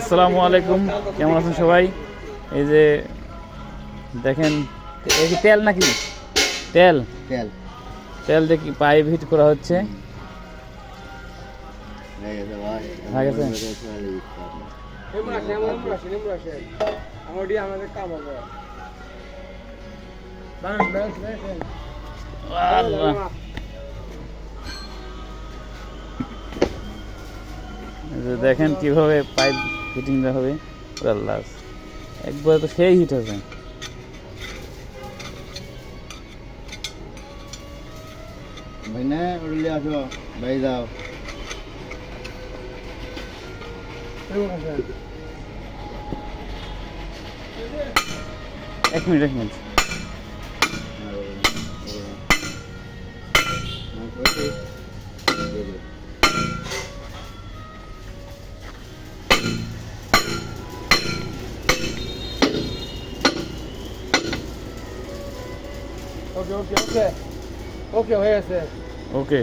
আসসালামু আলাইকুম, কেমন আছেন সবাই? এই যে দেখেন, এই কি তেল নাকি? তেল তেল তেল দেখি পাইপ হিট করা হচ্ছে। হয়ে গেছে। আল্লাহ, এই যে দেখেন কিভাবে পাইপ ফিটিং দেওয়া হবে। আল্লাহ, একবার তো সেই হিট আছে। ভাই না উড়লে আসো ভাই যাও এক মিনিট এক মিনিট। ওকে ওকে ওকে ওকে হয়ে গেছে। ওকে।